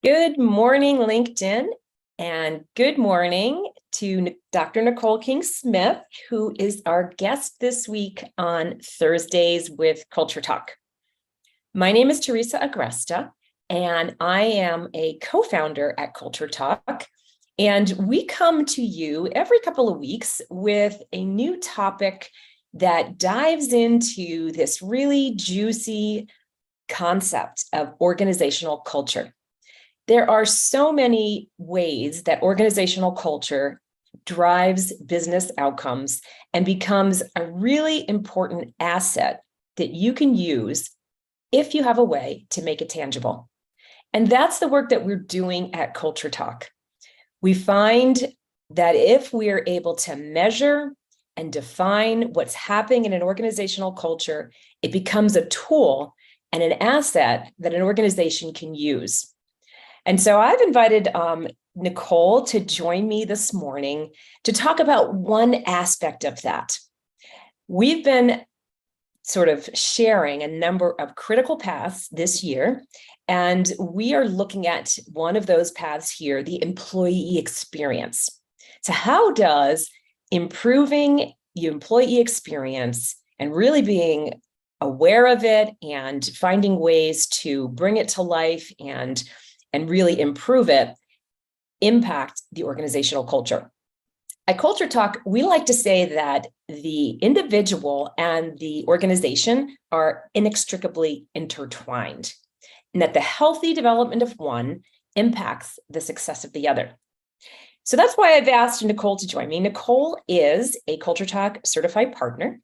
Good morning, LinkedIn, and good morning to Dr. Nicole King-Smith, who is our guest this week on Thursdays with Culture Talk. My name is Teresa Agresta, and I am a co-founder at Culture Talk. And we come to you every couple of weeks with a new topic that dives into this really juicy concept of organizational culture. There are so many ways that organizational culture drives business outcomes and becomes a really important asset that you can use if you have a way to make it tangible. And that's the work that we're doing at Culture Talk. We find that if we are able to measure and define what's happening in an organizational culture, it becomes a tool and an asset that an organization can use. And so I've invited Nicole to join me this morning to talk about one aspect of that. We've been sort of sharing a number of critical paths this year, and we are looking at one of those paths here, the employee experience. So how does improving the employee experience and really being aware of it and finding ways to bring it to life and really improve it, impact the organizational culture? At Culture Talk, we like to say that the individual and the organization are inextricably intertwined, and that the healthy development of one impacts the success of the other. So that's why I've asked Nicole to join me. Nicole is a Culture Talk certified partner.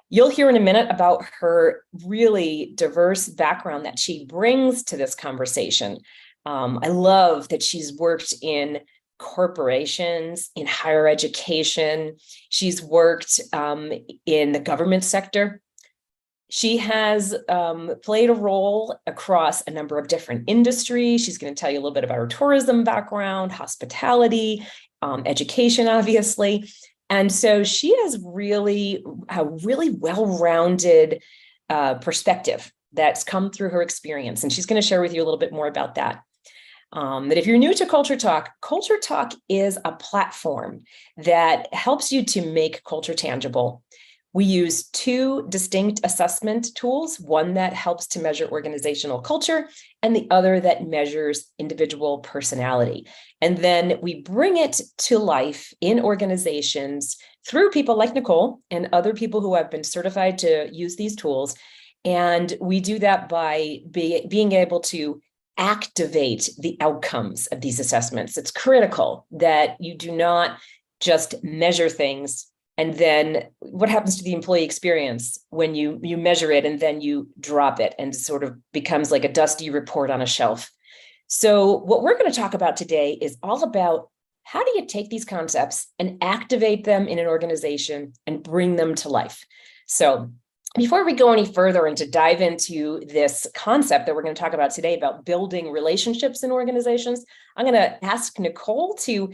You'll hear in a minute about her really diverse background that she brings to this conversation. I love that she's worked in corporations, in higher education. She's worked in the government sector. She has played a role across a number of different industries. She's going to tell you a little bit about her tourism background, hospitality, education, obviously. And so she has really a really well-rounded perspective that's come through her experience. And she's going to share with you a little bit more about that. That if you're new to Culture Talk is a platform that helps you to make culture tangible. We use two distinct assessment tools, one that helps to measure organizational culture and the other that measures individual personality. And then we bring it to life in organizations through people like Nicole and other people who have been certified to use these tools. And we do that by being able to activate the outcomes of these assessments. It's critical that you do not just measure things and then what happens to the employee experience when you measure it and then you drop it and sort of becomes like a dusty report on a shelf. So what we're going to talk about today is all about how do you take these concepts and activate them in an organization and bring them to life. So before we go any further and to dive into this concept that we're going to talk about today about building relationships in organizations, I'm going to ask Nicole to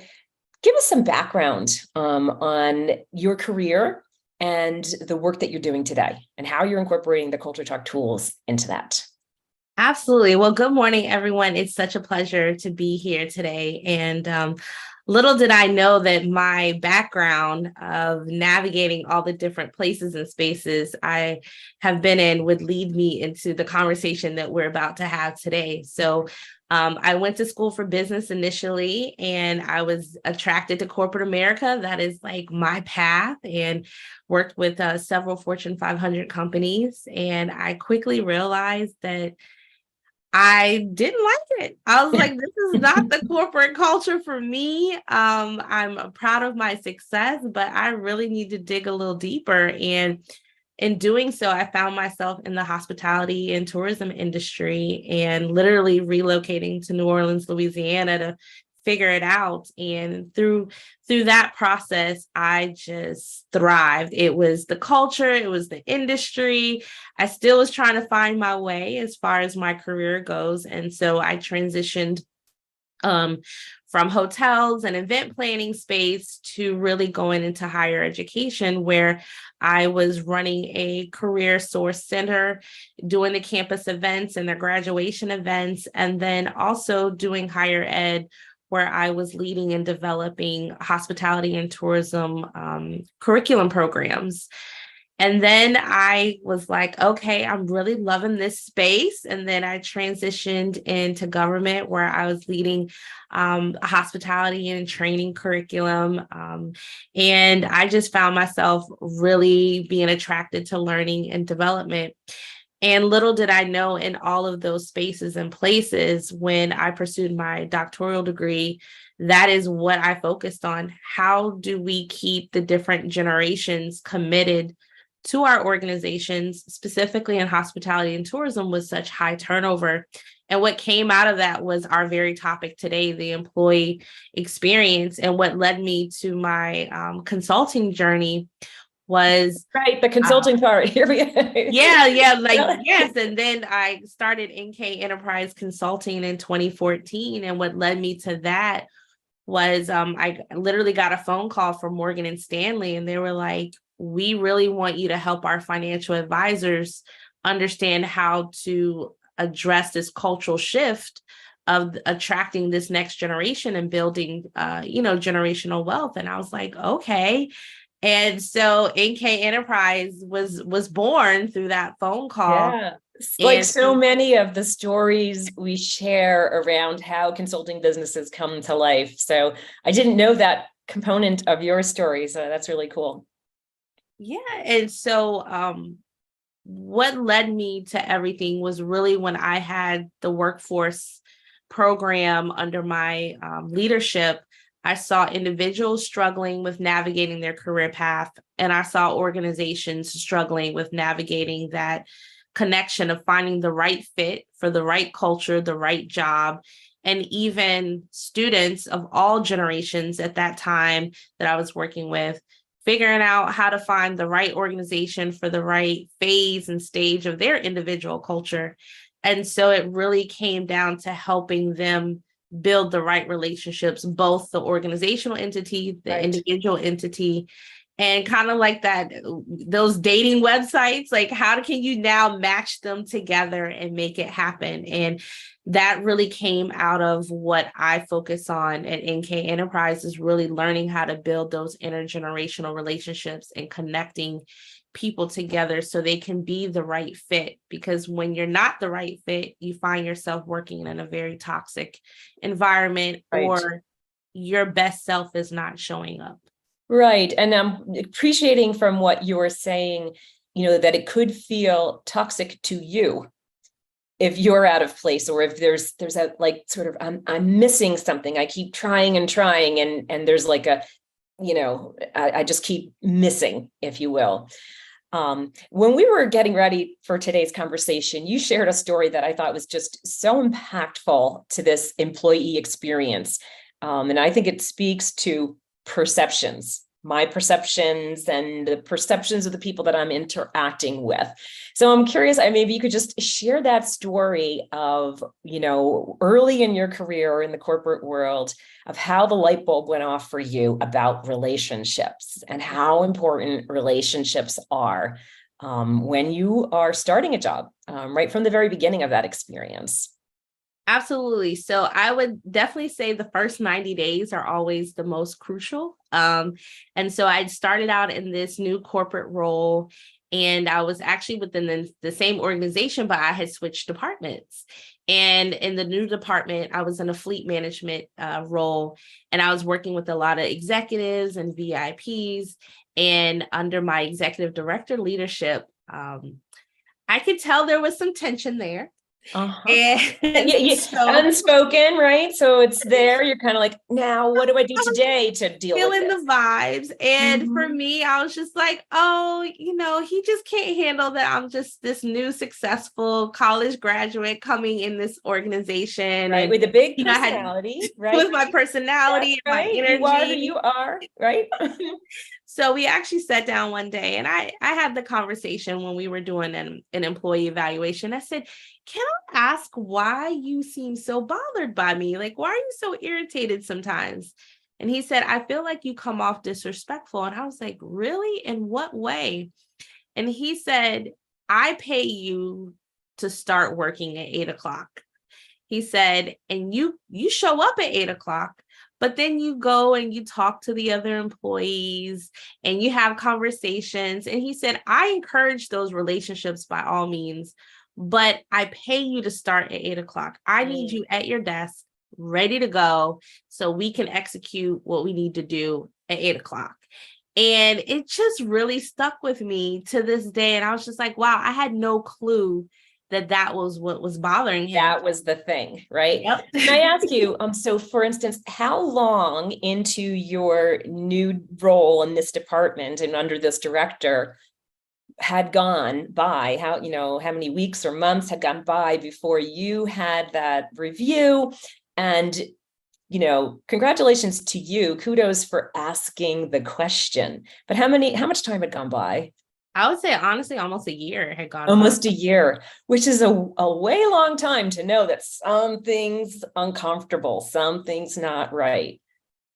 give us some background on your career and the work that you're doing today and how you're incorporating the Culture Talk tools into that. Absolutely. Well, good morning, everyone. It's such a pleasure to be here today. And little did I know that my background of navigating all the different places and spaces I have been in would lead me into the conversation that we're about to have today. So I went to school for business initially, and I was attracted to corporate America. That is like my path, and worked with several Fortune 500 companies. And I quickly realized that I didn't like it. I was like, this is not the corporate culture for me. I'm proud of my success, but I really need to dig a little deeper. And in doing so, I found myself in the hospitality and tourism industry and literally relocating to New Orleans, Louisiana to figure it out. And through that process, I just thrived. It was the culture, it was the industry. I still was trying to find my way as far as my career goes. And so I transitioned Um, from hotels and event planning space to really going into higher education, where I was running a career source center, doing the campus events and the graduation events, and then also doing higher ed, where I was leading and developing hospitality and tourism curriculum programs. And then I was like, okay, I'm really loving this space. And then I transitioned into government, where I was leading a hospitality and training curriculum. And I just found myself really being attracted to learning and development. And little did I know, in all of those spaces and places, when I pursued my doctoral degree, that is what I focused on. How do we keep the different generations committed to our organizations, specifically in hospitality and tourism, with such high turnover? And what came out of that was our very topic today, the employee experience. And what led me to my consulting journey was Right, the consulting part. Here we go. yes. And then I started NK Enterprise Consulting in 2014. And what led me to that was I literally got a phone call from Morgan and Stanley, and they were like, we really want you to help our financial advisors understand how to address this cultural shift of attracting this next generation and building, generational wealth. And I was like, okay. And so NK Enterprise was born through that phone call. Yeah. Like so many of the stories we share around how consulting businesses come to life. So I didn't know that component of your story. So that's really cool. Yeah. And so what led me to everything was really when I had the workforce program under my leadership. I saw individuals struggling with navigating their career path, and I saw organizations struggling with navigating that connection of finding the right fit for the right culture, the right job, and even students of all generations at that time that I was working with, figuring out how to find the right organization for the right phase and stage of their individual culture. And so it really came down to helping them build the right relationships, both the organizational entity, the individual entity, and kind of like that, those dating websites, like how can you now match them together and make it happen? And that really came out of what I focus on at NK Enterprise, is really learning how to build those intergenerational relationships and connecting people together so they can be the right fit. Because when you're not the right fit, you find yourself working in a very toxic environment, or your best self is not showing up. Right. And I'm appreciating from what you're saying, that it could feel toxic to you if you're out of place, or if there's a like sort of I'm missing something. I keep trying and trying, and there's like a, I just keep missing, if you will. When we were getting ready for today's conversation, you shared a story that I thought was just so impactful to this employee experience. And I think it speaks to perceptions, my perceptions and the perceptions of the people that I'm interacting with. So I'm curious, maybe you could just share that story of, early in your career or in the corporate world, of how the light bulb went off for you about relationships and how important relationships are when you are starting a job, right from the very beginning of that experience. Absolutely. So I would definitely say the first 90 days are always the most crucial. And so I started out in this new corporate role, and I was actually within the same organization, but I had switched departments. And in the new department, I was in a fleet management role, and I was working with a lot of executives and VIPs. And under my executive director leadership, I could tell there was some tension there. And so, unspoken, right? So it's there. You're kind of like, now what do I do today to deal with feeling the vibes? And for me, I was just like, oh, he just can't handle that I'm just this new successful college graduate coming in this organization, right? And with a big personality, right? With my personality and my energy. You are who you are, right? So we actually sat down one day and I had the conversation when we were doing an employee evaluation. I said, can I ask why you seem so bothered by me? Like, why are you so irritated sometimes? And he said, I feel like you come off disrespectful. And I was like, really? In what way? And he said, I pay you to start working at 8 o'clock. He said, and you show up at 8 o'clock, but then you go and you talk to the other employees and you have conversations. And he said, I encourage those relationships by all means, but I pay you to start at 8 o'clock. I need you at your desk, ready to go, so we can execute what we need to do at 8 o'clock. And it just really stuck with me to this day. And I was just like, wow, I had no clue that was what was bothering him. That was the thing, right? Yep. Can I ask you, so for instance, how long into your new role in this department and under this director had gone by? How many weeks or months had gone by before you had that review? And congratulations to you. Kudos for asking the question. But how much time had gone by? I would say, honestly, almost a year had gone Almost by. a year, which is a way long time to know that something's uncomfortable, something's not right.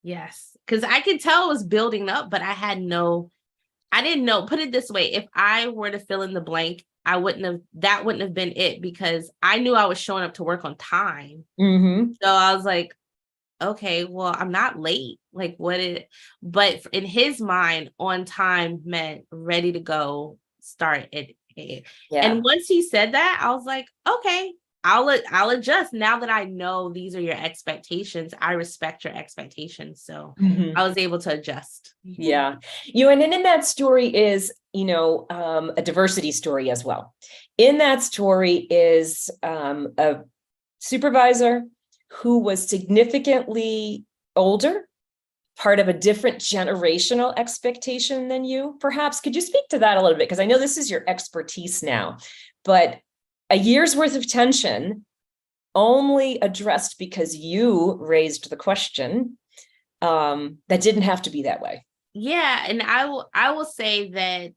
Yes, because I could tell it was building up, but I didn't know. Put it this way, if I were to fill in the blank, that wouldn't have been it, because I knew I was showing up to work on time. Mm-hmm. So I was like, okay, well, I'm not late. Like, but in his mind, on time meant ready to go, start at 8. Yeah. And once he said that, I was like, okay, I'll adjust. Now that I know these are your expectations, I respect your expectations. So I was able to adjust. Yeah. And then in that story is, a diversity story as well. In that story is a supervisor who was significantly older, part of a different generational expectation than you, perhaps. Could you speak to that a little bit? Because I know this is your expertise now, but a year's worth of tension only addressed because you raised the question, that didn't have to be that way. Yeah, and I will say that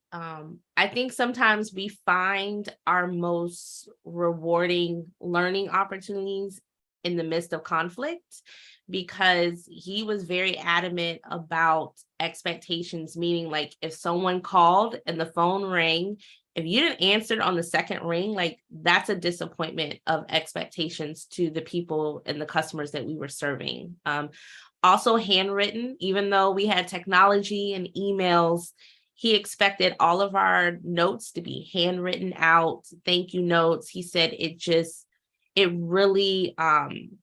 I think sometimes we find our most rewarding learning opportunities in the midst of conflict, because he was very adamant about expectations, meaning like if someone called and the phone rang, if you didn't answer it on the second ring, like that's a disappointment of expectations to the people and the customers that we were serving. Also handwritten, even though we had technology and emails, he expected all of our notes to be handwritten out, thank you notes. He said it really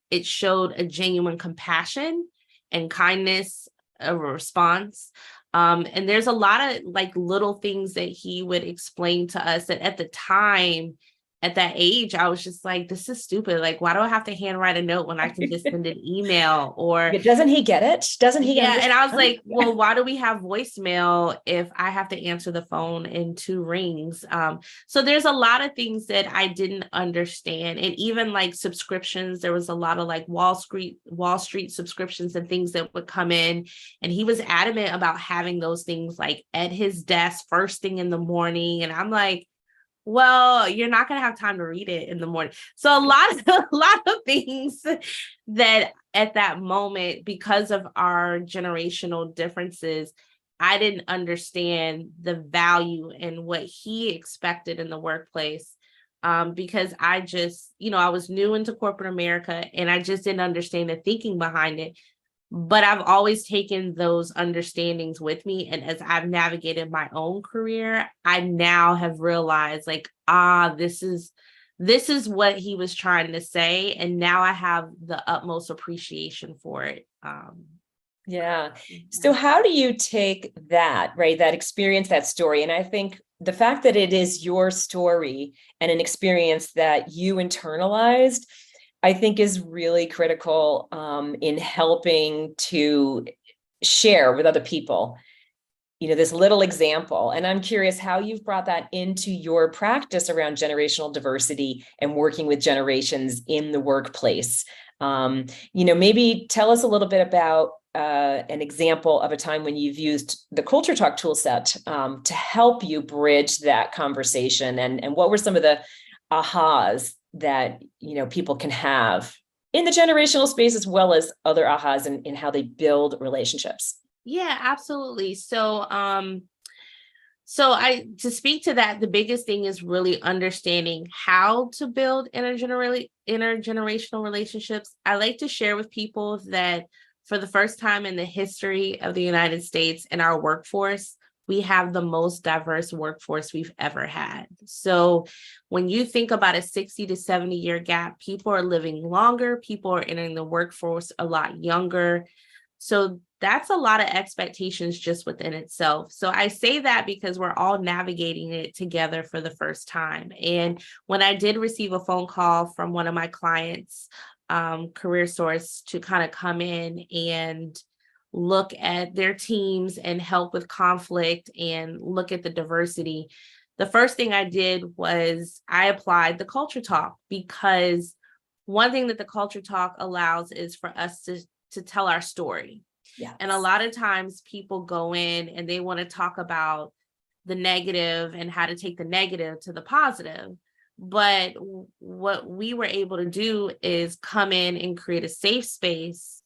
it showed a genuine compassion and kindness of a response. And there's a lot of like little things that he would explain to us that at the time, at that age, I was just like, this is stupid. Like, why do I have to handwrite a note when I can just send an email? Or doesn't he get it? Doesn't he? Yeah. And I was like, well, why do we have voicemail if I have to answer the phone in 2 rings? So there's a lot of things that I didn't understand. And even like subscriptions, there was a lot of like Wall Street subscriptions and things that would come in. And he was adamant about having those things like at his desk first thing in the morning. And I'm like, well, you're not going to have time to read it in the morning. So a lot of things that at that moment, because of our generational differences, I didn't understand the value and what he expected in the workplace. Because I just, I was new into corporate America and I just didn't understand the thinking behind it. But I've always taken those understandings with me. And as I've navigated my own career, I now have realized like, this is what he was trying to say. And now I have the utmost appreciation for it. Yeah. So how do you take that, right? That experience, that story. And I think the fact that it is your story and an experience that you internalized, I think is really critical in helping to share with other people, this little example. And I'm curious how you've brought that into your practice around generational diversity and working with generations in the workplace. Maybe tell us a little bit about an example of a time when you've used the Culture Talk tool set to help you bridge that conversation, and what were some of the ahas that people can have in the generational space, as well as other ahas in how they build relationships? Yeah, absolutely. To speak to that, the biggest thing is really understanding how to build intergenerational relationships. I like to share with people that for the first time in the history of the United States and our workforce, we have the most diverse workforce we've ever had. So when you think about a 60 to 70 year gap, people are living longer, people are entering the workforce a lot younger. So that's a lot of expectations just within itself. So I say that because we're all navigating it together for the first time. And when I did receive a phone call from one of my clients, Career Source, to kind of come in and look at their teams and help with conflict and look at the diversity, the first thing I did was I applied the Culture Talk, because one thing that the Culture Talk allows is for us to tell our story. Yes. And a lot of times people go in and they want to talk about the negative and how to take the negative to the positive. But what we were able to do is come in and create a safe space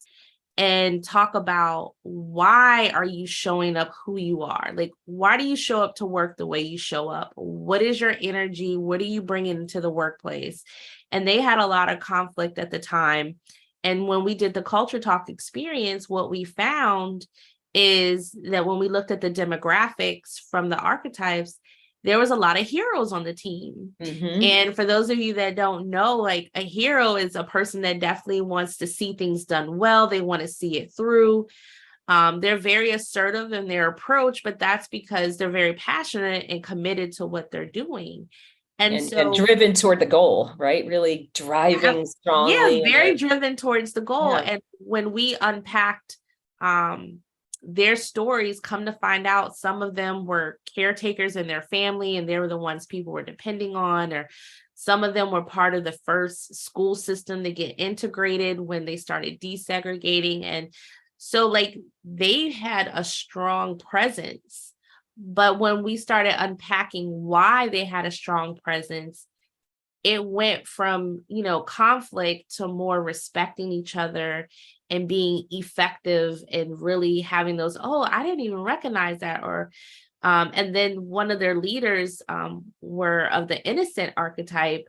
and talk about, why are you showing up who you are? Like, why do you show up to work the way you show up? What is your energy? What are you bringing into the workplace? And they had a lot of conflict at the time. And when we did the Culture Talk experience, what we found is that when we looked at the demographics from the archetypes, there was a lot of heroes on the team. Mm-hmm. And for those of you that don't know, like, a hero is a person that definitely wants to see things done well. They want to see it through. They're very assertive in their approach, but that's because they're very passionate and committed to what they're doing. And driven toward the goal, right? Really driving strongly. Yeah, very driven towards the goal. Yeah. And when we unpacked their stories, come to find out some of them were caretakers in their family and they were the ones people were depending on, or some of them were part of the first school system to get integrated when they started desegregating. And so, like, they had a strong presence. But when we started unpacking why they had a strong presence, it went from, conflict to more respecting each other and being effective and really having those, oh, I didn't even recognize that. Or, and then one of their leaders were of the innocent archetype.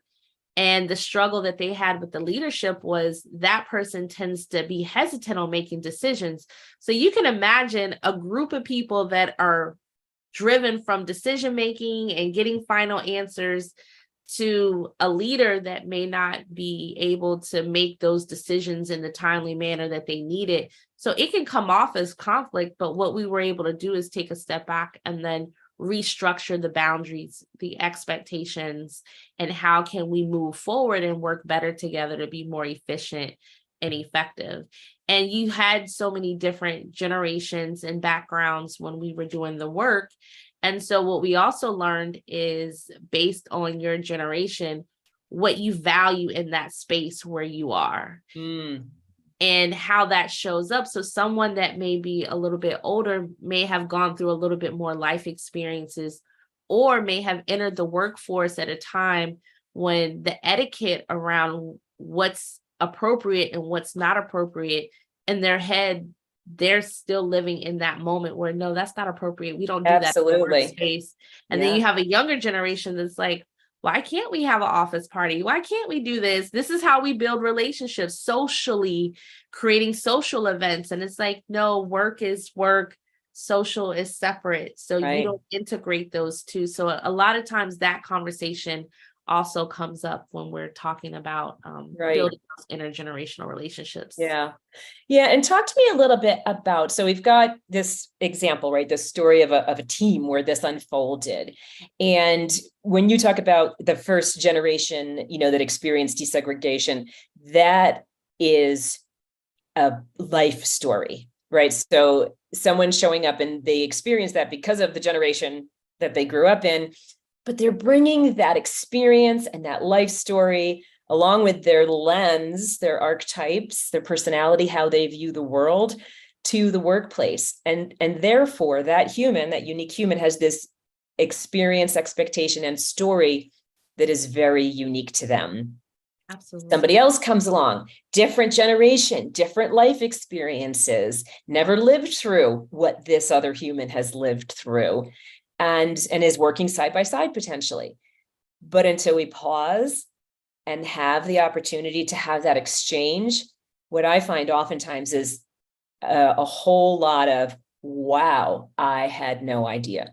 And the struggle that they had with the leadership was that person tends to be hesitant on making decisions. So you can imagine a group of people that are driven from decision making and getting final answers to a leader that may not be able to make those decisions in the timely manner that they needed. So it can come off as conflict, but what we were able to do is take a step back and then restructure the boundaries, the expectations, and how can we move forward and work better together to be more efficient and effective. And you had so many different generations and backgrounds when we were doing the work. And so what we also learned is, based on your generation, what you value in that space where you are. And how that shows up. So someone that may be a little bit older may have gone through a little bit more life experiences, or may have entered the workforce at a time when the etiquette around what's appropriate and what's not appropriate in their head, they're still living in that moment where, no, that's not appropriate. We don't do that in the workspace. And then you have a younger generation that's like, why can't we have an office party? Why can't we do this? This is how we build relationships socially, creating social events. And it's like, no, work is work. Social is separate. So you don't integrate those two. So a lot of times that conversation also comes up when we're talking about building those intergenerational relationships. Yeah. And talk to me a little bit about, so we've got this example, right? This story of a team where this unfolded. And when you talk about the first generation, that experienced desegregation, that is a life story, right? So someone showing up and they experience that because of the generation that they grew up in, but they're bringing that experience and that life story along with their lens, their archetypes, their personality, how they view the world, to the workplace. And therefore that human, that unique human, has this experience, expectation, and story that is very unique to them. Absolutely. Somebody else comes along, different generation, different life experiences, never lived through what this other human has lived through, and is working side by side potentially. But until we pause and have the opportunity to have that exchange, what I find oftentimes is a whole lot of, wow, I had no idea.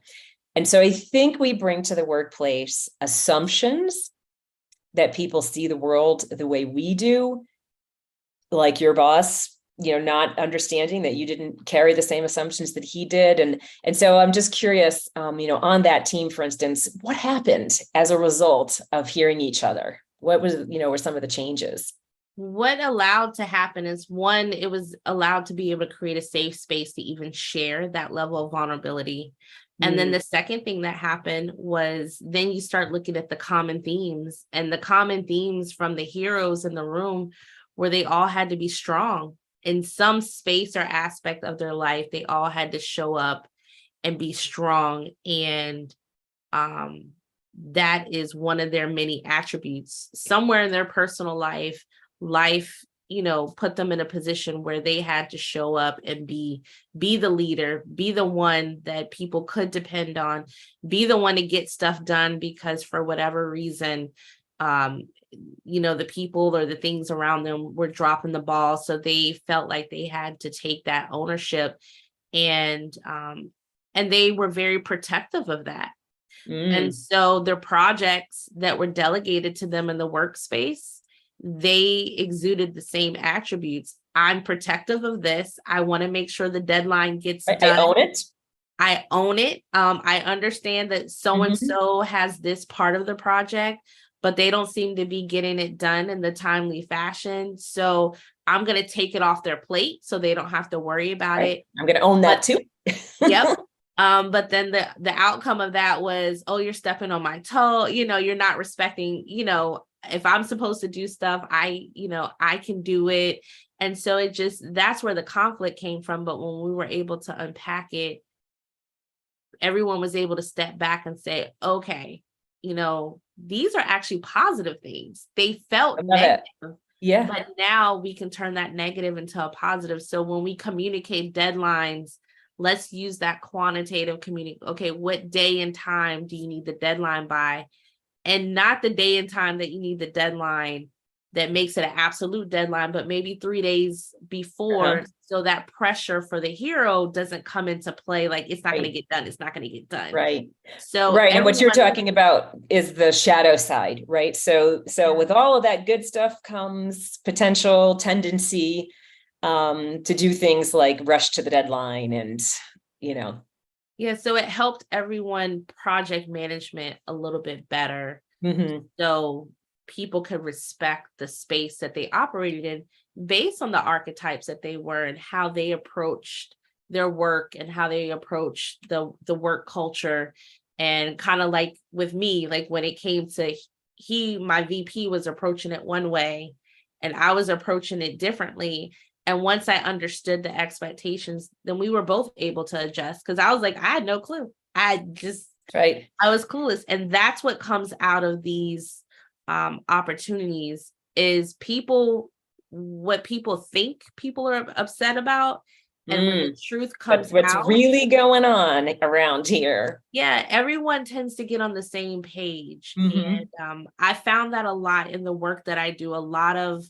And so I think we bring to the workplace assumptions that people see the world the way we do, like your boss, not understanding that you didn't carry the same assumptions that he did. And so I'm just curious, on that team, for instance, what happened as a result of hearing each other? What were some of the changes? What allowed to happen is, one, it was allowed to be able to create a safe space to even share that level of vulnerability. And then the second thing that happened was, then you start looking at the common themes, and the common themes from the heroes in the room where they all had to be strong in some space or aspect of their life. They all had to show up and be strong. And that is one of their many attributes. Somewhere in their personal life, put them in a position where they had to show up and be the leader, be the one that people could depend on, be the one to get stuff done, because for whatever reason, the people or the things around them were dropping the ball. So they felt like they had to take that ownership, and they were very protective of that. And so their projects that were delegated to them in the workspace, they exuded the same attributes. I'm protective of this. I want to make sure the deadline gets done. I own it. I own it. I understand that so-and-so has this part of the project, but they don't seem to be getting it done in the timely fashion. So I'm going to take it off their plate so they don't have to worry about it. I'm going to own that too. Yep. But then the outcome of that was, oh, you're stepping on my toe. You're not respecting, if I'm supposed to do stuff, I can do it. And so that's where the conflict came from. But when we were able to unpack it, everyone was able to step back and say, okay, these are actually positive things. They felt negative. Yeah. But now we can turn that negative into a positive. So when we communicate deadlines, let's use that quantitative Okay, what day and time do you need the deadline by? And not the day and time that you need the deadline that makes it an absolute deadline, but maybe 3 days before, so that pressure for the hero doesn't come into play. Like, it's not going to get done. It's not going to get done. Right. So, and what you're talking about is the shadow side, right? So with all of that good stuff comes potential tendency to do things like rush to the deadline and, Yeah, so it helped everyone project management a little bit better. So people could respect the space that they operated in based on the archetypes that they were and how they approached their work and how they approached the work culture. And kind of like with me, like when it came to my VP was approaching it one way and I was approaching it differently. And once I understood the expectations, then we were both able to adjust, because I was like, I had no clue. I was clueless. And that's what comes out of these opportunities is what people think people are upset about. And when the truth comes what's out, really going on around here. Yeah, everyone tends to get on the same page. And I found that a lot in the work that I do. A lot of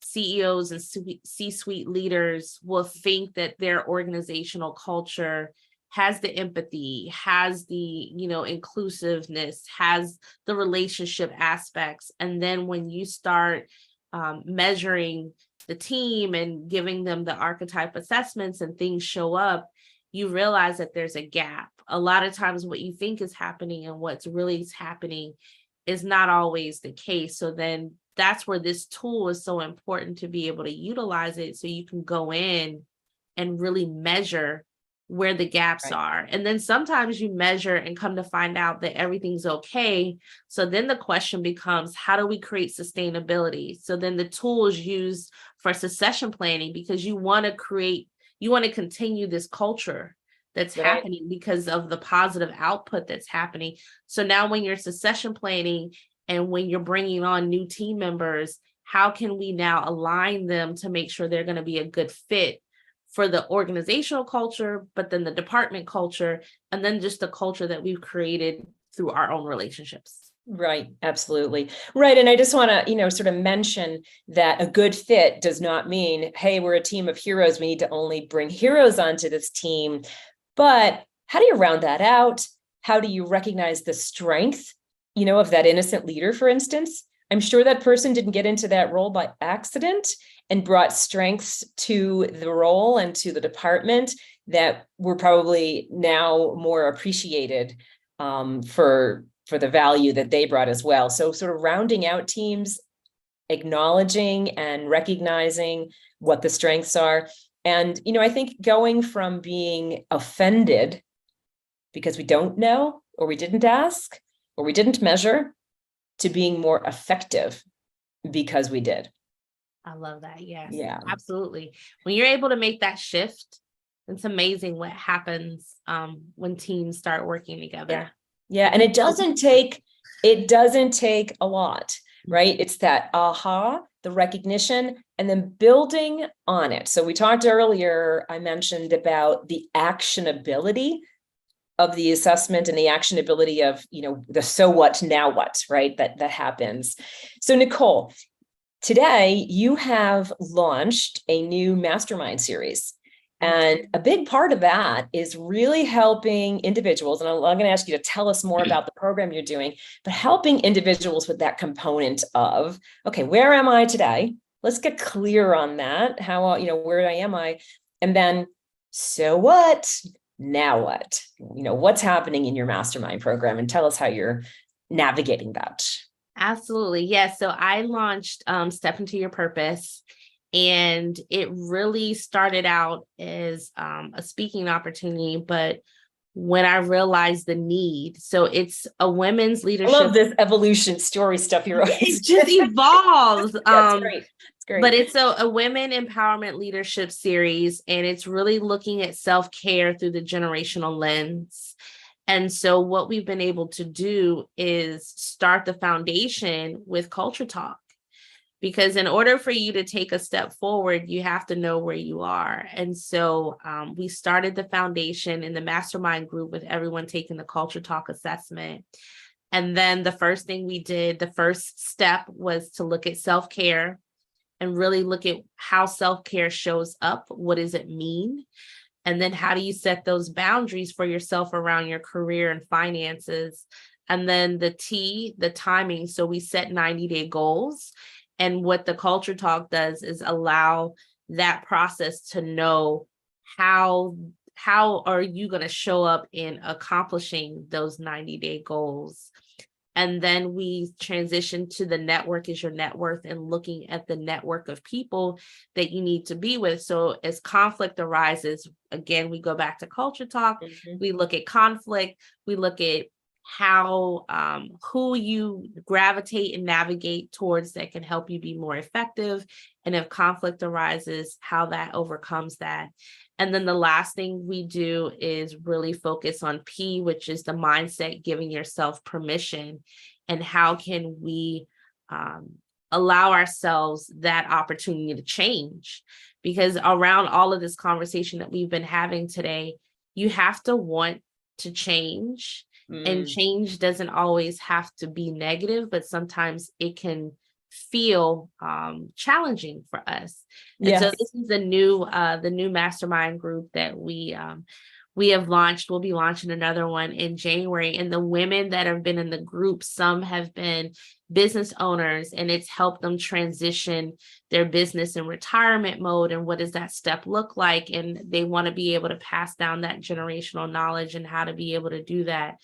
CEOs and C-suite leaders will think that their organizational culture has the empathy, has the, inclusiveness, has the relationship aspects. And then when you start measuring the team and giving them the archetype assessments and things show up, you realize that there's a gap. A lot of times what you think is happening and what's really happening is not always the case. So then that's where this tool is so important, to be able to utilize it so you can go in and really measure where the gaps are. And then sometimes you measure and come to find out that everything's okay. So then the question becomes, how do we create sustainability? So then the tool is used for succession planning, because you want to create You want to continue this culture that's happening because of the positive output that's happening. So now when you're succession planning and when you're bringing on new team members, how can we now align them to make sure they're going to be a good fit for the organizational culture, but then the department culture, and then just the culture that we've created through our own relationships. Right. Absolutely. Right. And I just want to, sort of mention that a good fit does not mean, hey, we're a team of heroes. We need to only bring heroes onto this team. But how do you round that out? How do you recognize the strength, of that innocent leader, for instance? I'm sure that person didn't get into that role by accident and brought strengths to the role and to the department that were probably now more appreciated for the value that they brought as well. So sort of rounding out teams, acknowledging and recognizing what the strengths are. And, I think going from being offended because we don't know, or we didn't ask, or we didn't measure, to being more effective because we did. I love that. Yes, yeah, absolutely. When you're able to make that shift, it's amazing what happens when teams start working together. Yeah. And it doesn't take a lot, right? It's that aha, the recognition, and then building on it. So we talked earlier, I mentioned about the actionability of the assessment and the actionability of, the so what, now what, right? That happens. So Nicole, today you have launched a new mastermind series. And a big part of that is really helping individuals, and I'm going to ask you to tell us more about the program you're doing, but helping individuals with that component of, okay, where am I today? Let's get clear on that. How, where am I? And then, so what? Now what? What's happening in your mastermind program? And tell us how you're navigating that. Absolutely. Yes. So I launched Step Into Your Purpose. And it really started out as a speaking opportunity, but when I realized the need, so it's a women's leadership. I love this evolution story stuff you're always. It just evolves. That's great. It's great. But it's a women empowerment leadership series, and it's really looking at self-care through the generational lens. And so what we've been able to do is start the foundation with Culture Talk. Because in order for you to take a step forward, you have to know where you are. And so we started the foundation in the mastermind group with everyone taking the Culture Talk assessment. And then the first thing we did, the first step was to look at self-care and really look at how self-care shows up. What does it mean? And then how do you set those boundaries for yourself around your career and finances? And then the T, the timing. So we set 90-day goals. And what the Culture Talk does is allow that process to know how are you going to show up in accomplishing those 90-day goals. And then we transition to the network is your net worth and looking at the network of people that you need to be with. So as conflict arises, again, we go back to Culture Talk. Mm-hmm. We look at conflict. We look at how who you gravitate and navigate towards that can help you be more effective. And if conflict arises, how that overcomes that. And then the last thing we do is really focus on P, which is the mindset, giving yourself permission. And how can we allow ourselves that opportunity to change? Because around all of this conversation that we've been having today, you have to want to change. And change doesn't always have to be negative, but sometimes it can feel challenging for us. And yes. So this is the new mastermind group that we have launched. We'll be launching another one in January. And the women that have been in the group, some have been business owners, and it's helped them transition their business in retirement mode. And what does that step look like? And they want to be able to pass down that generational knowledge and how to be able to do that.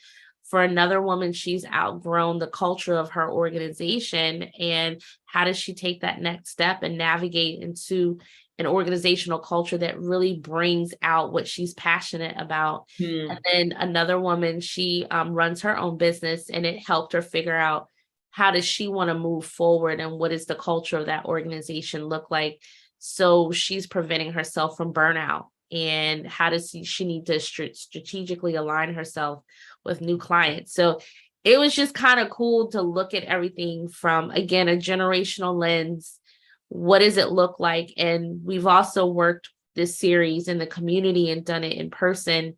For another woman, she's outgrown the culture of her organization. And how does she take that next step and navigate into an organizational culture that really brings out what she's passionate about? And then another woman, she runs her own business, and it helped her figure out how does she want to move forward and what does the culture of that organization look like? So she's preventing herself from burnout. and how does she need to strategically align herself with new clients. So it was just kind of cool to look at everything from, again, a generational lens. What does it look like? And we've also worked this series in the community and done it in person.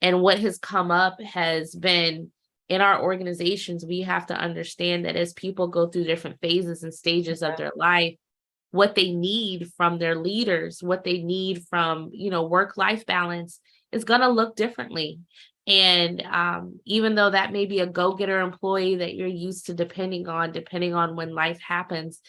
And what has come up has been, in our organizations, we have to understand that as people go through different phases and stages of their life, what they need from their leaders, what they need from, work-life balance is going to look differently. And even though that may be a go-getter employee that you're used to depending on when life happens,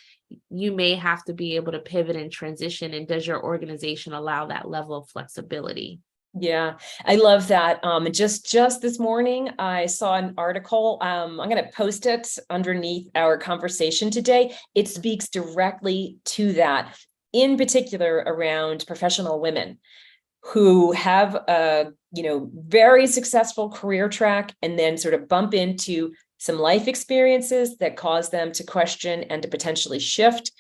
you may have to be able to pivot and transition. And does your organization allow that level of flexibility? Yeah, I love that. Just this morning, I saw an article. I'm going to post it underneath our conversation today. It speaks directly to that, in particular around professional women who have a, very successful career track and then sort of bump into some life experiences that cause them to question and to potentially shift.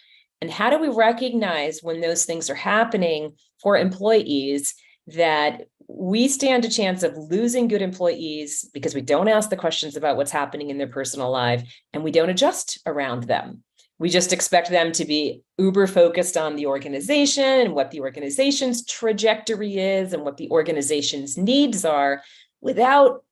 And how do we recognize when those things are happening for employees, that we stand a chance of losing good employees because we don't ask the questions about what's happening in their personal life and we don't adjust around them. We just expect them to be uber focused on the organization and what the organization's trajectory is and what the organization's needs are, without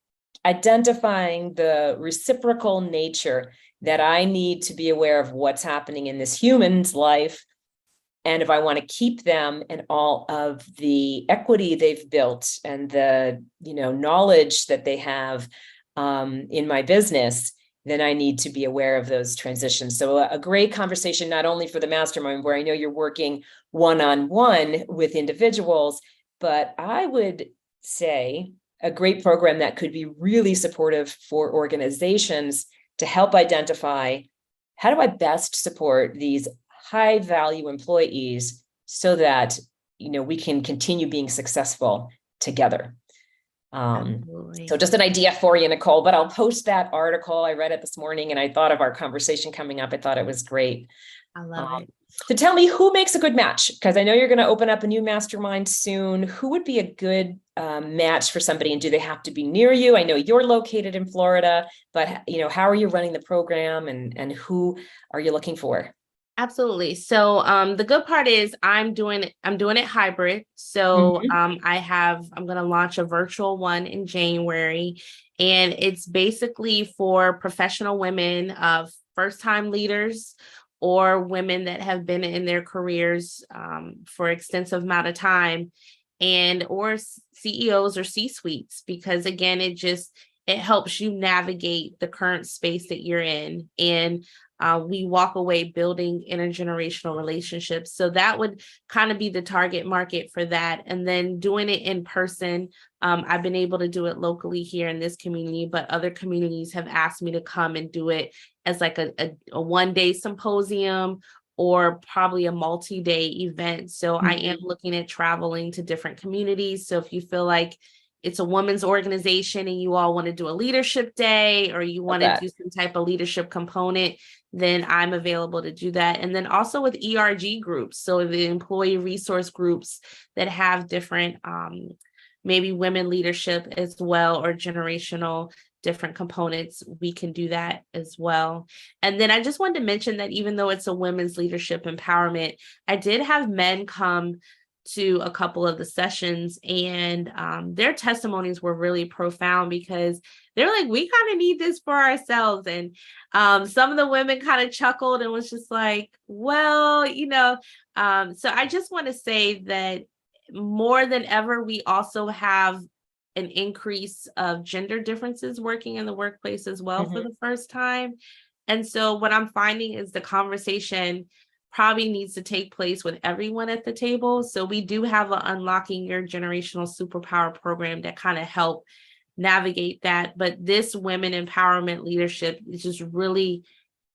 identifying the reciprocal nature that I need to be aware of what's happening in this human's life. And if I want to keep them and all of the equity they've built and the, knowledge that they have in my business, then I need to be aware of those transitions. So a great conversation, not only for the mastermind, where I know you're working one-on-one with individuals, but I would say a great program that could be really supportive for organizations to help identify, how do I best support these high value employees so that, we can continue being successful together. So just an idea for you, Nicole, but I'll post that article. I read it this morning and I thought of our conversation coming up. I thought it was great. I love it. So tell me, who makes a good match? Because I know you're going to open up a new mastermind soon. Who would be a good match for somebody, and do they have to be near you? I know you're located in Florida, but how are you running the program, and who are you looking for? Absolutely. So the good part is I'm doing it hybrid. So I'm going to launch a virtual one in January, and it's basically for professional women, of first-time leaders or women that have been in their careers for extensive amount of time, and or CEOs or C-suites, because again, it helps you navigate the current space that you're in. And we walk away building intergenerational relationships. So that would kind of be the target market for that. And then doing it in person. I've been able to do it locally here in this community, but other communities have asked me to come and do it as like a one-day symposium or probably a multi-day event. So I am looking at traveling to different communities. So if you feel like it's a women's organization and you all want to do a leadership day, or you want to do some type of leadership component, then I'm available to do that. And then also with ERG groups, so the employee resource groups that have different, maybe women leadership as well, or generational different components, we can do that as well. And then I just wanted to mention that even though it's a women's leadership empowerment, I did have men come to a couple of the sessions, and their testimonies were really profound, because they're like, we kind of need this for ourselves. And some of the women kind of chuckled and was just like, well, so I just want to say that more than ever, we also have an increase of gender differences working in the workplace as well for the first time. And so what I'm finding is the conversation probably needs to take place with everyone at the table. So we do have an Unlocking Your Generational Superpower program that kind of help navigate that. But this women empowerment leadership is just really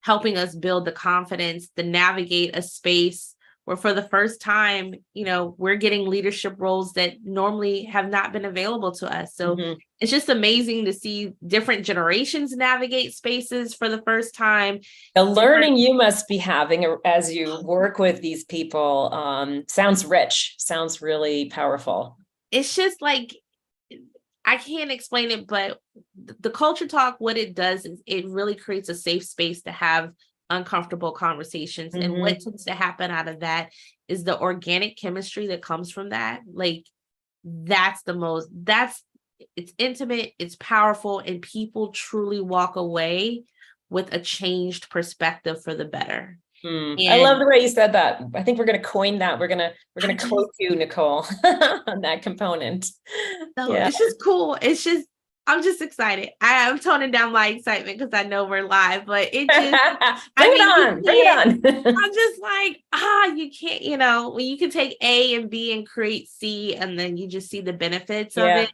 helping us build the confidence to navigate a space where for the first time, we're getting leadership roles that normally have not been available to us. So it's just amazing to see different generations navigate spaces for the first time. The learning you must be having as you work with these people sounds rich, sounds really powerful. It's just like, I can't explain it, but the culture talk, what it does is it really creates a safe space to have uncomfortable conversations. And what tends to happen out of that is the organic chemistry that comes from that. Like, it's intimate, it's powerful, and people truly walk away with a changed perspective for the better. I love the way you said that. I think we're going to coin that. We're going to quote you, Nicole, on that component. So it's just cool. I'm just excited. I'm toning down my excitement because I know we're live, but it just bring it on. I'm just like, you can't, when you can take A and B and create C, and then you just see the benefits of it.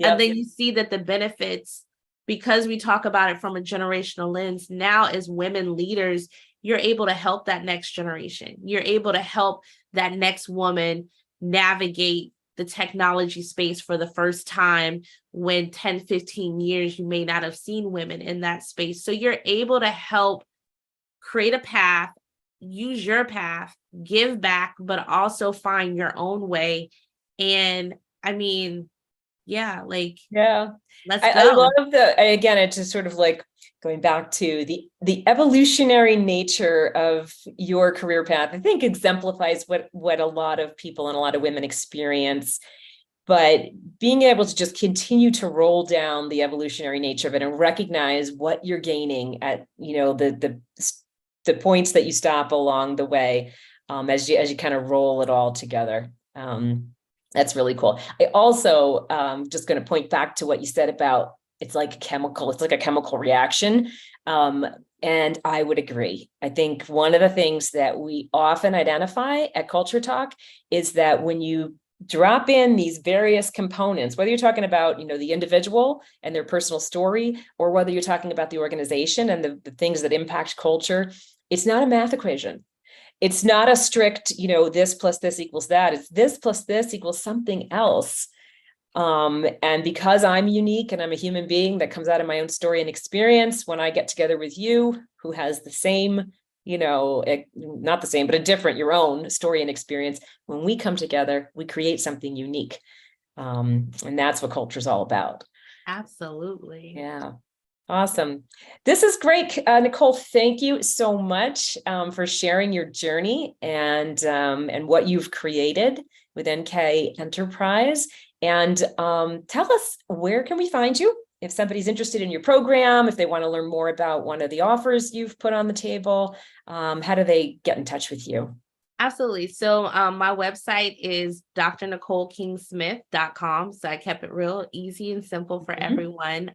And then you see that the benefits, because we talk about it from a generational lens, now as women leaders, you're able to help that next generation. You're able to help that next woman navigate the technology space for the first time, when 10, 15 years, you may not have seen women in that space. So you're able to help create a path, use your path, give back, but also find your own way. And I mean, let's go. I love again, it's just sort of like going back to the evolutionary nature of your career path. I think exemplifies what a lot of people and a lot of women experience, but being able to just continue to roll down the evolutionary nature of it and recognize what you're gaining at, the points that you stop along the way, as you kind of roll it all together. That's really cool. I also just going to point back to what you said about it's like a chemical reaction. And I would agree. I think one of the things that we often identify at Culture Talk is that when you drop in these various components, whether you're talking about, the individual and their personal story, or whether you're talking about the organization and the things that impact culture, it's not a math equation. It's not a strict, this plus this equals that. It's this plus this equals something else. And because I'm unique and I'm a human being that comes out of my own story and experience, when I get together with you, who has the same, not the same, but a different, your own story and experience, when we come together, we create something unique. And that's what culture is all about. Absolutely. Yeah. Awesome. This is great. Nicole, thank you so much for sharing your journey and what you've created with NK Enterprise. And tell us, where can we find you? If somebody's interested in your program, if they want to learn more about one of the offers you've put on the table, how do they get in touch with you? Absolutely. So my website is drnicolekingsmith.com. So I kept it real easy and simple for everyone.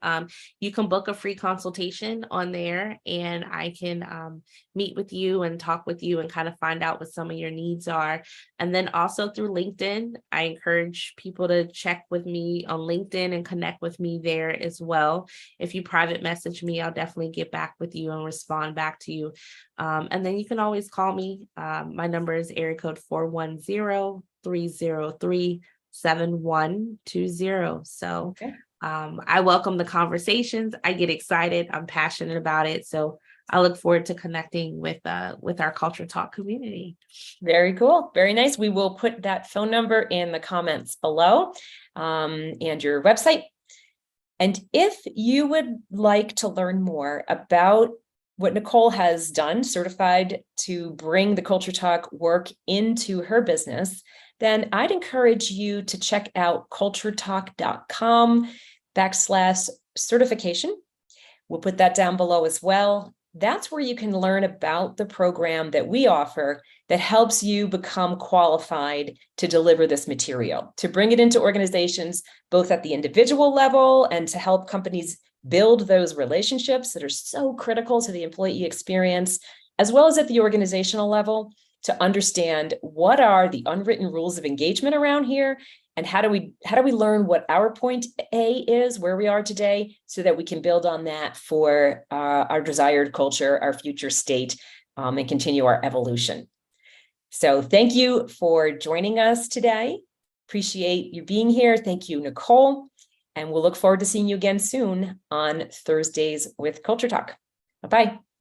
You can book a free consultation on there, and I can meet with you and talk with you and kind of find out what some of your needs are. And then also through LinkedIn, I encourage people to check with me on LinkedIn and connect with me there as well. If you private message me, I'll definitely get back with you and respond back to you. And then you can always call me. My number is area code 410-303-7120. So I welcome the conversations. I get excited. I'm passionate about it. So I look forward to connecting with our Culture Talk community. Very cool. Very nice. We will put that phone number in the comments below, and your website. And if you would like to learn more about what Nicole has done, certified to bring the Culture Talk work into her business, then I'd encourage you to check out culturetalk.com/certification. We'll put that down below as well. That's where you can learn about the program that we offer that helps you become qualified to deliver this material, to bring it into organizations, both at the individual level and to help companies build those relationships that are so critical to the employee experience, as well as at the organizational level, to understand what are the unwritten rules of engagement around here, and how do we learn what our point A is, where we are today, so that we can build on that for our desired culture, our future state, and continue our evolution. So thank you for joining us today. Appreciate you being here. Thank you, Nicole. And we'll look forward to seeing you again soon on Thursdays with Culture Talk. Bye-bye.